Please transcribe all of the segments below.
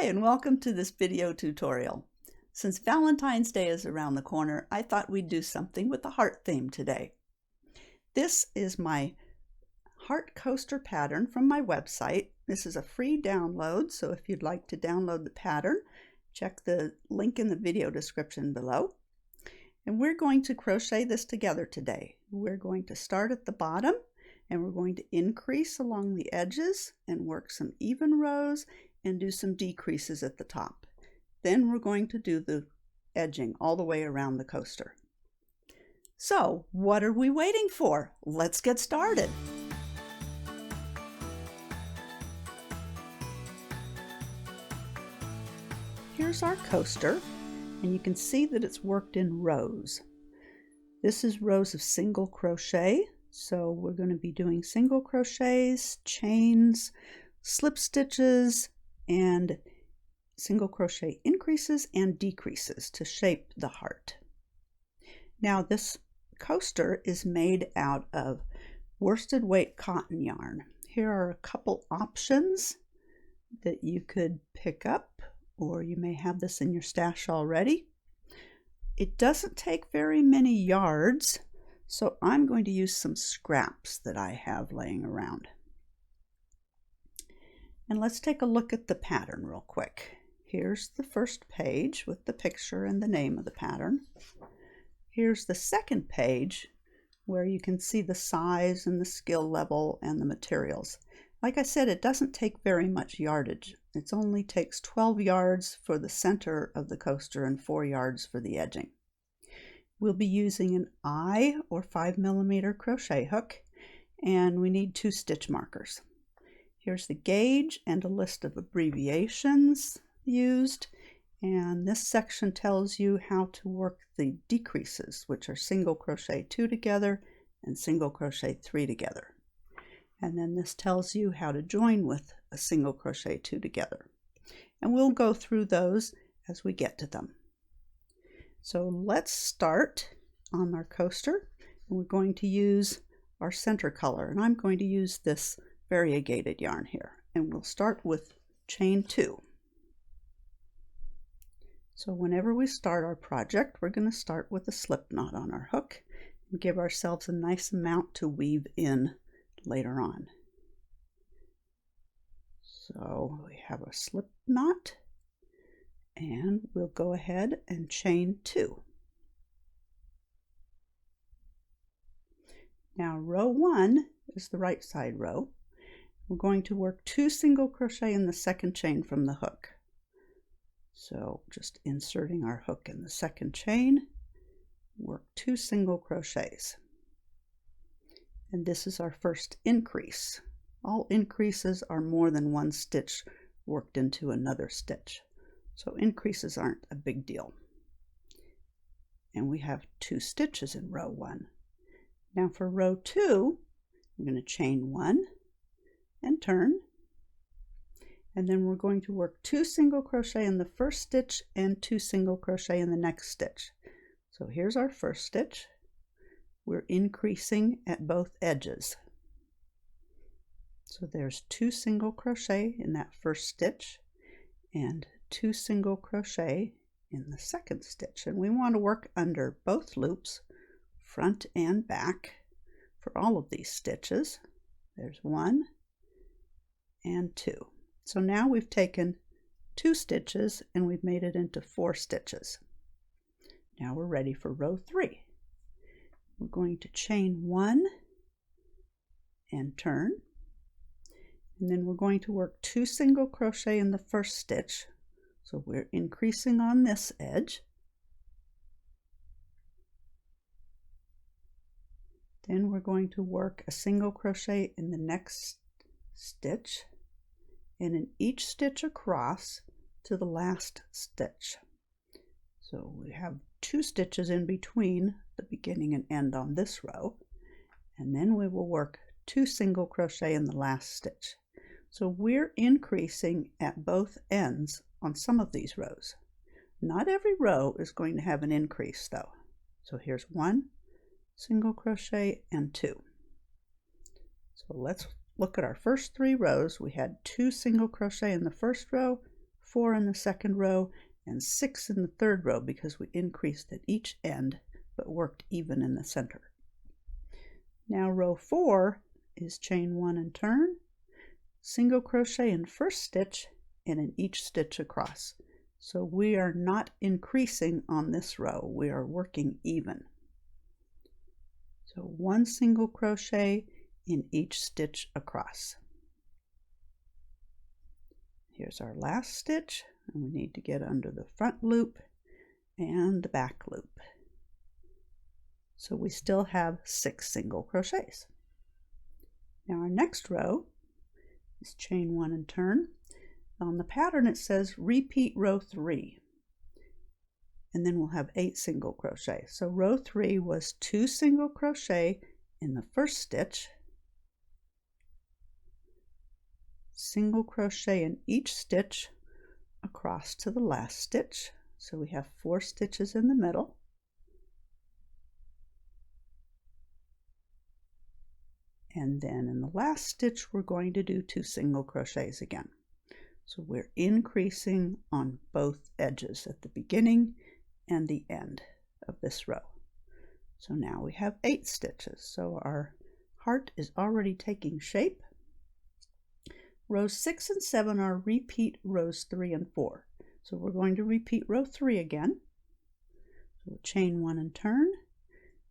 and welcome to this video tutorial. Since Valentine's Day is around the corner, I thought we'd do something with the heart theme today. This is my heart coaster pattern from my website. This is a free download, so if you'd like to download the pattern, check the link in the video description below. And we're going to crochet this together today. We're going to start at the bottom and we're going to increase along the edges and work some even rows and do some decreases at the top. Then we're going to do the edging all the way around the coaster. So, what are we waiting for? Let's get started. Here's our coaster, and you can see that it's worked in rows. This is rows of single crochet, so we're going to be doing single crochets, chains, slip stitches, and single crochet increases and decreases to shape the heart. Now this coaster is made out of worsted weight cotton yarn. Here are a couple options that you could pick up, or you may have this in your stash already. It doesn't take very many yards, so I'm going to use some scraps that I have laying around. And let's take a look at the pattern real quick. Here's the first page with the picture and the name of the pattern. Here's the second page where you can see the size and the skill level and the materials. Like I said, it doesn't take very much yardage. It only takes 12 yards for the center of the coaster and 4 yards for the edging. We'll be using an eye or 5mm crochet hook, and we need 2 stitch markers. Here's the gauge and a list of abbreviations used, and this section tells you how to work the decreases, which are single crochet 2 together and single crochet 3 together. And then this tells you how to join with a single crochet 2 together. And we'll go through those as we get to them. So let's start on our coaster, and we're going to use our center color, and I'm going to use this variegated yarn here, and we'll start with chain 2. So whenever we start our project, we're going to start with a slip knot on our hook and give ourselves a nice amount to weave in later on. So we have a slip knot, and we'll go ahead and chain 2. Now row 1 is the right side row. We're going to work 2 single crochet in the second chain from the hook. So just inserting our hook in the second chain, work 2 single crochets. And this is our first increase. All increases are more than 1 stitch worked into another stitch. So increases aren't a big deal. And we have 2 stitches in row 1. Now for row 2, I'm going to chain 1 and turn. And then we're going to work 2 single crochet in the first stitch and 2 single crochet in the next stitch. So here's our first stitch. We're increasing at both edges. So there's 2 single crochet in that first stitch and 2 single crochet in the second stitch. And we want to work under both loops, front and back, for all of these stitches. There's 1 and 2. So now we've taken 2 stitches and we've made it into 4 stitches. Now we're ready for row 3. We're going to chain 1 and turn, and then we're going to work 2 single crochet in the first stitch. So we're increasing on this edge. Then we're going to work a single crochet in the next stitch, and in each stitch across to the last stitch. So we have 2 stitches in between the beginning and end on this row, and then we will work 2 single crochet in the last stitch. So we're increasing at both ends on some of these rows. Not every row is going to have an increase though. So here's 1 single crochet and 2. So let's look at our first 3 rows. We had 2 single crochet in the first row, 4 in the second row, and 6 in the third row because we increased at each end but worked even in the center. Now row 4 is chain 1 and turn, single crochet in first stitch and in each stitch across. So we are not increasing on this row, we are working even. So 1 single crochet in each stitch across. Here's our last stitch, and we need to get under the front loop and the back loop. So we still have 6 single crochets. Now our next row is chain 1 and turn. On the pattern it says repeat row 3, and then we'll have 8 single crochet. So row 3 was 2 single crochet in the first stitch, single crochet in each stitch across to the last stitch. So we have 4 stitches in the middle. And then in the last stitch we're going to do 2 single crochets again. So we're increasing on both edges at the beginning and the end of this row. So now we have 8 stitches. So our heart is already taking shape. Rows 6 and 7 are repeat rows 3 and 4. So we're going to repeat row 3 again. So we'll chain 1 and turn.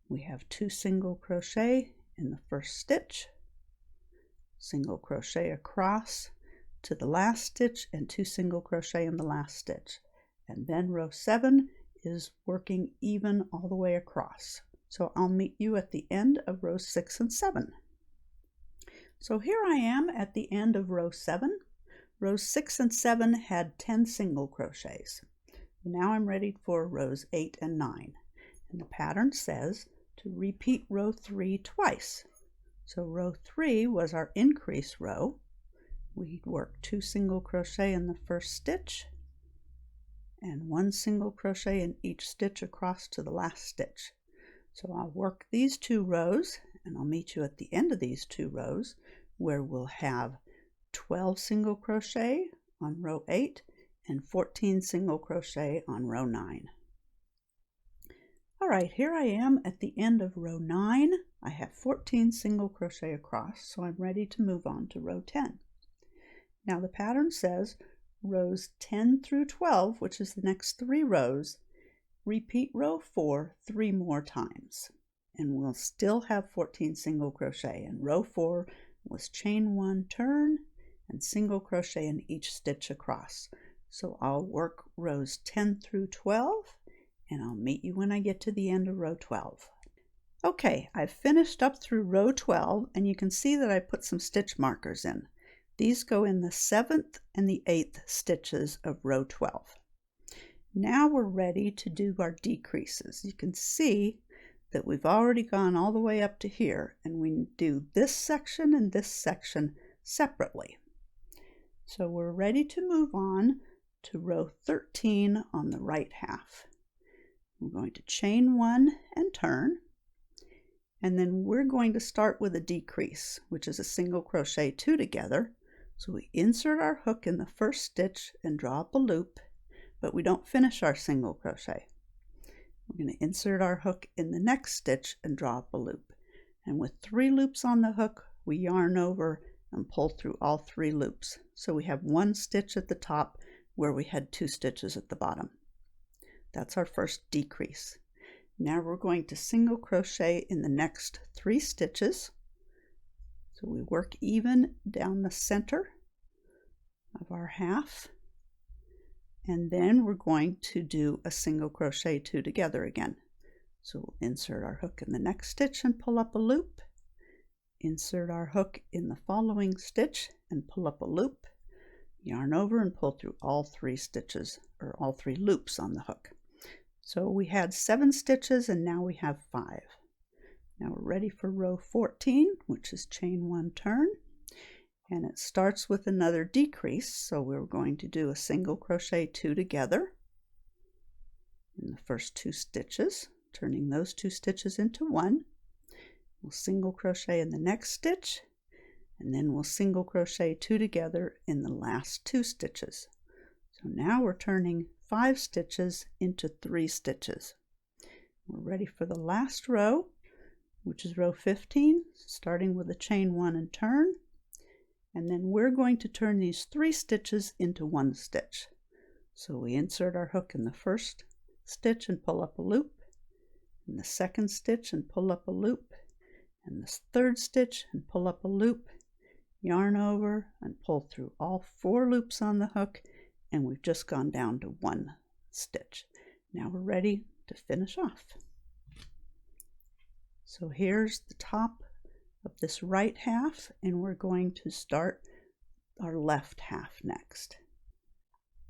We have 2 single crochet in the first stitch, single crochet across to the last stitch, and 2 single crochet in the last stitch. And then row 7 is working even all the way across. So I'll meet you at the end of rows 6 and 7. So here I am at the end of row 7. Rows 6 and 7 had 10 single crochets. Now I'm ready for rows 8 and 9. And the pattern says to repeat row 3 twice. So row 3 was our increase row. We'd work 2 single crochet in the first stitch and 1 single crochet in each stitch across to the last stitch. So I'll work these 2 rows, and I'll meet you at the end of these 2 rows where we'll have 12 single crochet on row 8 and 14 single crochet on row 9. Alright, here I am at the end of row 9. I have 14 single crochet across, so I'm ready to move on to row 10. Now the pattern says rows 10 through 12, which is the next 3 rows, repeat row 4 3 more times, and we'll still have 14 single crochet. And row 4 was chain 1, turn, and single crochet in each stitch across. So I'll work rows 10 through 12, and I'll meet you when I get to the end of row 12. Okay, I've finished up through row 12, and you can see that I put some stitch markers in. These go in the 7th and the 8th stitches of row 12. Now we're ready to do our decreases. You can see that we've already gone all the way up to here, and we do this section and this section separately. So we're ready to move on to row 13 on the right half. We're going to chain 1 and turn, and then we're going to start with a decrease, which is a single crochet 2 together. So we insert our hook in the first stitch and draw up a loop, but we don't finish our single crochet. We're going to insert our hook in the next stitch and draw up a loop. And with 3 loops on the hook, we yarn over and pull through all 3 loops. So we have 1 stitch at the top where we had 2 stitches at the bottom. That's our first decrease. Now we're going to single crochet in the next 3 stitches. So we work even down the center of our half, and then we're going to do a single crochet 2 together again. So we'll insert our hook in the next stitch and pull up a loop, insert our hook in the following stitch and pull up a loop, yarn over and pull through all 3 stitches, or all 3 loops on the hook. So we had 7 stitches and now we have 5. Now we're ready for row 14, which is chain 1, turn, and it starts with another decrease. So we're going to do a single crochet 2 together in the first 2 stitches, turning those 2 stitches into 1. We'll single crochet in the next stitch, and then we'll single crochet 2 together in the last 2 stitches. So now we're turning 5 stitches into 3 stitches. We're ready for the last row, which is row 15, starting with a chain 1 and turn. And then we're going to turn these 3 stitches into 1 stitch. So we insert our hook in the first stitch and pull up a loop, in the second stitch and pull up a loop, and the third stitch and pull up a loop, yarn over and pull through all 4 loops on the hook, and we've just gone down to 1 stitch. Now we're ready to finish off. So here's the top of this right half, and we're going to start our left half next.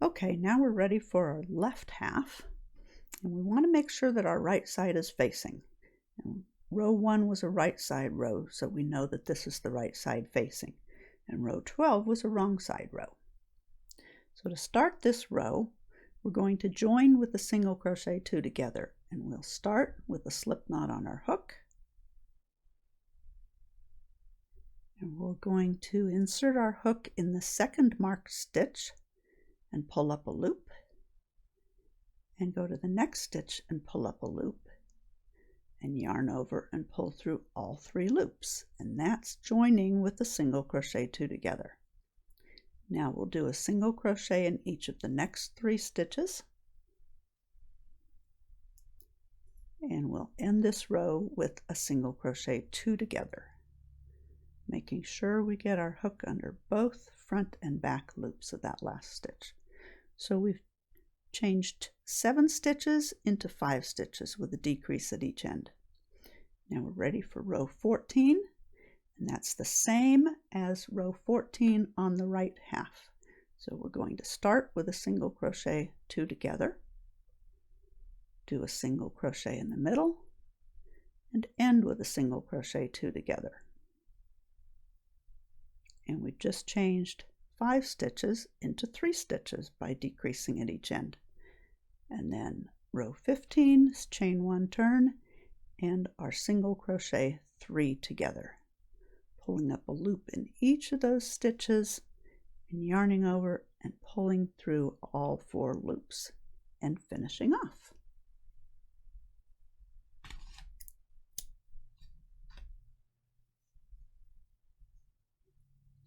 Okay, now we're ready for our left half, and we want to make sure that our right side is facing. And row 1 was a right side row, so we know that this is the right side facing, and row 12 was a wrong side row. So to start this row, we're going to join with a single crochet 2 together, and we'll start with a slip knot on our hook, and we're going to insert our hook in the second marked stitch and pull up a loop, and go to the next stitch and pull up a loop, and yarn over and pull through all 3 loops, and that's joining with a single crochet 2 together. Now we'll do a single crochet in each of the next 3 stitches, and we'll end this row with a single crochet 2 together, making sure we get our hook under both front and back loops of that last stitch. So we've changed 7 stitches into 5 stitches with a decrease at each end. Now we're ready for row 14, and that's the same as row 14 on the right half. So we're going to start with a single crochet 2 together, do a single crochet in the middle, and end with a single crochet 2 together. And we've just changed 5 stitches into 3 stitches by decreasing at each end. And then row 15 is chain 1 turn and our single crochet 3 together, pulling up a loop in each of those stitches and yarning over and pulling through all 4 loops and finishing off.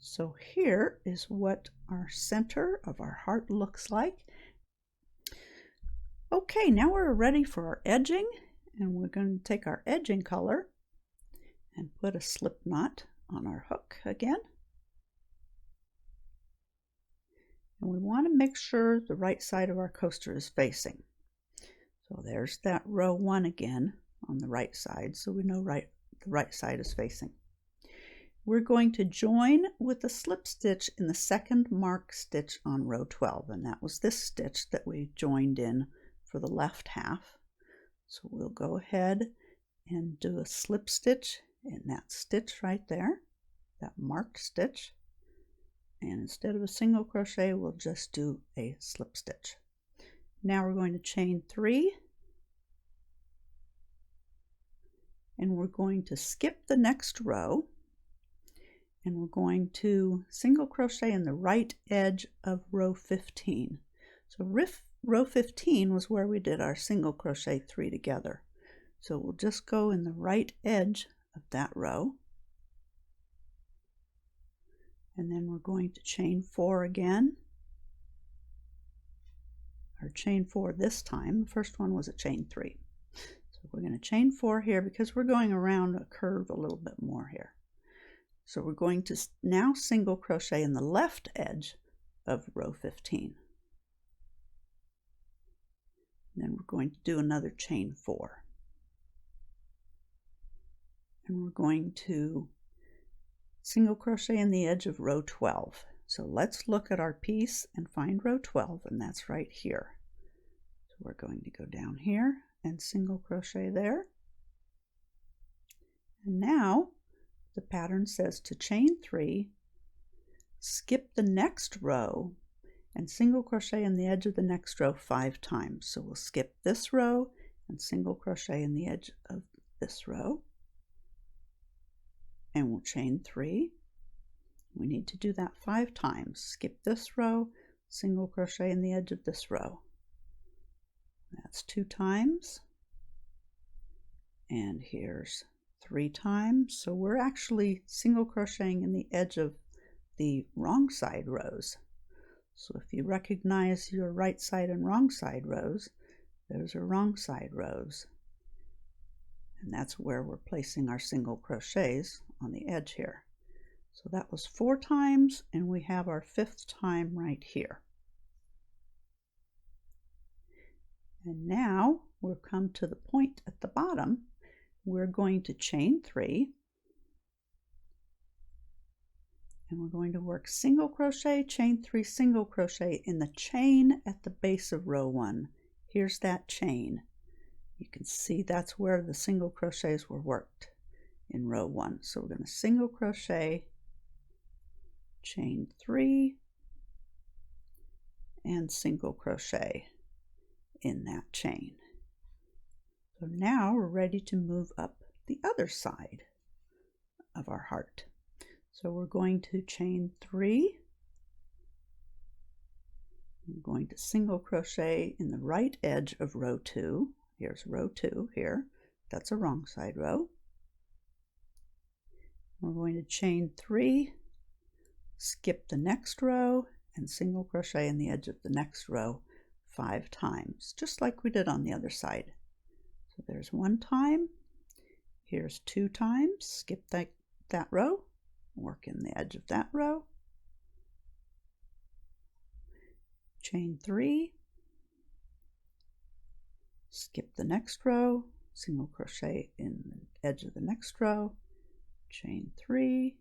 So here is what our center of our heart looks like. Okay, now we're ready for our edging, and we're going to take our edging color and put a slip knot on our hook again. And we want to make sure the right side of our coaster is facing. So there's that row 1 again on the right side, so we know the right side is facing. We're going to join with a slip stitch in the second marked stitch on row 12, and that was this stitch that we joined in for the left half. So we'll go ahead and do a slip stitch in that stitch right there, that marked stitch, and instead of a single crochet we'll just do a slip stitch. Now we're going to chain 3, and we're going to skip the next row, and we're going to single crochet in the right edge of row 15. So row 15 was where we did our single crochet 3 together. So we'll just go in the right edge of that row, and then we're going to chain 4 again, or chain 4 this time. The first one was a chain 3. So we're going to chain 4 here because we're going around a curve a little bit more here. So we're going to now single crochet in the left edge of row 15. And then we're going to do another chain 4. And we're going to single crochet in the edge of row 12. So let's look at our piece and find row 12, and that's right here. So we're going to go down here and single crochet there. And now the pattern says to chain 3, skip the next row, and single crochet in the edge of the next row 5 times. So we'll skip this row and single crochet in the edge of this row, and we'll chain 3. We need to do that 5 times. Skip this row, single crochet in the edge of this row. That's 2 times. And here's 3 times. So we're actually single crocheting in the edge of the wrong side rows. So if you recognize your right side and wrong side rows, those are wrong side rows. And that's where we're placing our single crochets on the edge here. So that was 4 times, and we have our 5th time right here. And now we'll come to the point at the bottom. We're going to chain 3, and we're going to work single crochet, chain 3, single crochet in the chain at the base of row 1. Here's that chain. You can see that's where the single crochets were worked in row 1. So we're going to single crochet, chain 3, and single crochet in that chain. So now we're ready to move up the other side of our heart. So we're going to chain 3. I'm going to single crochet in the right edge of row 2. Here's row 2 here. That's a wrong side row. We're going to chain 3, skip the next row, and single crochet in the edge of the next row 5 times, just like we did on the other side. So there's 1 time. Here's 2 times. Skip that row. Work in the edge of that row. Chain 3. Skip the next row, single crochet in the edge of the next row, chain 3,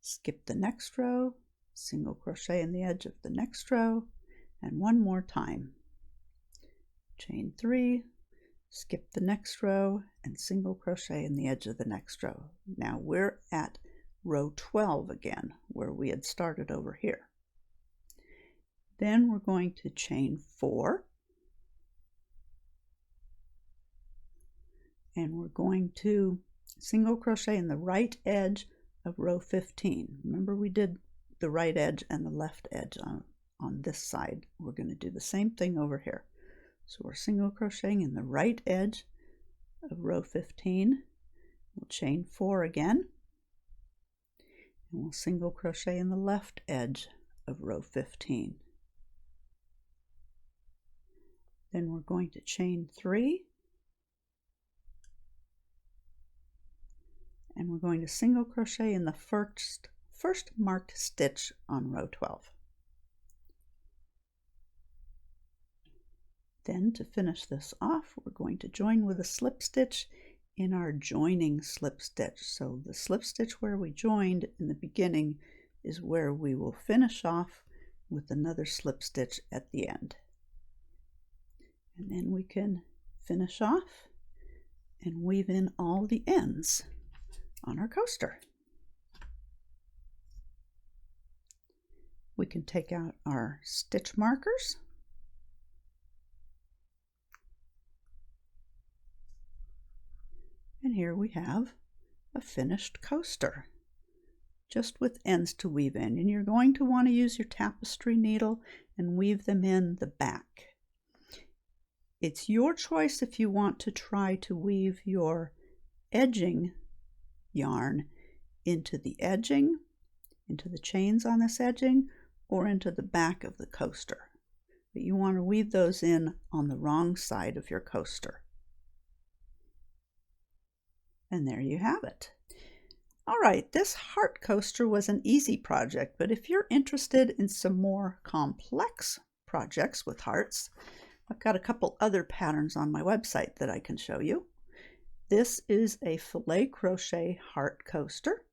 skip the next row, single crochet in the edge of the next row, and 1 more time. Chain 3, skip the next row, and single crochet in the edge of the next row. Now we're at row 12 again, where we had started over here. Then we're going to chain 4. And we're going to single crochet in the right edge of row 15. Remember, we did the right edge and the left edge on this side. We're going to do the same thing over here. So we're single crocheting in the right edge of row 15. We'll chain 4 again, and we'll single crochet in the left edge of row 15. Then we're going to chain 3, and we're going to single crochet in the first marked stitch on row 12. Then to finish this off, we're going to join with a slip stitch in our joining slip stitch. So the slip stitch where we joined in the beginning is where we will finish off with another slip stitch at the end. And then we can finish off and weave in all the ends on our coaster. We can take out our stitch markers . And here we have a finished coaster, just with ends to weave in. And you're going to want to use your tapestry needle and weave them in the back. It's your choice if you want to try to weave your edging yarn into the edging, into the chains on this edging, or into the back of the coaster. But you want to weave those in on the wrong side of your coaster. And there you have it. All right, this heart coaster was an easy project, but if you're interested in some more complex projects with hearts, I've got a couple other patterns on my website that I can show you. This is a Filet crochet heart coaster,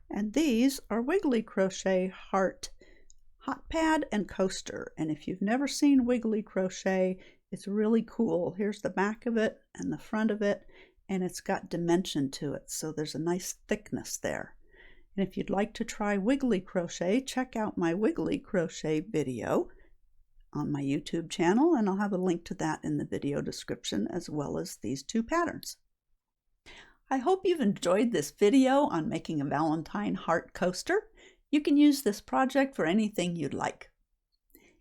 and these are Wiggly crochet heart hot pad and coaster. And if you've never seen Wiggly crochet, it's really cool. Here's the back of it and the front of it, and it's got dimension to it, so there's a nice thickness there. And if you'd like to try Wiggly crochet, check out my Wiggly crochet video on my YouTube channel, and I'll have a link to that in the video description, as well as these two patterns. I hope you've enjoyed this video on making a Valentine heart coaster. You can use this project for anything you'd like.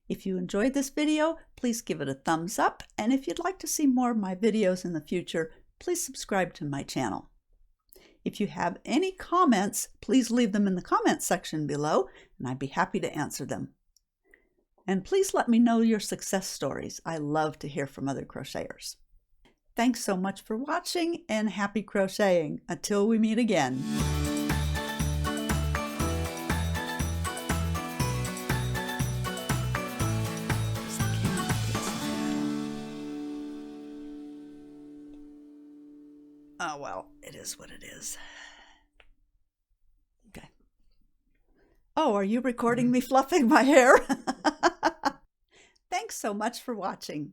If you enjoyed this video, please give it a thumbs up, and if you'd like to see more of my videos in the future, please subscribe to my channel. If you have any comments, please leave them in the comments section below, and I'd be happy to answer them. And please let me know your success stories. I love to hear from other crocheters. Thanks so much for watching, and happy crocheting. Until we meet again. Oh, well, it is what it is. Okay. Oh, are you recording me fluffing my hair? Thanks so much for watching.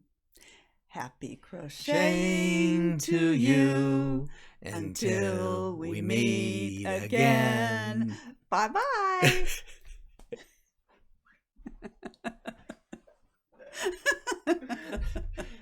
Happy crocheting to you until we meet again. Bye-bye.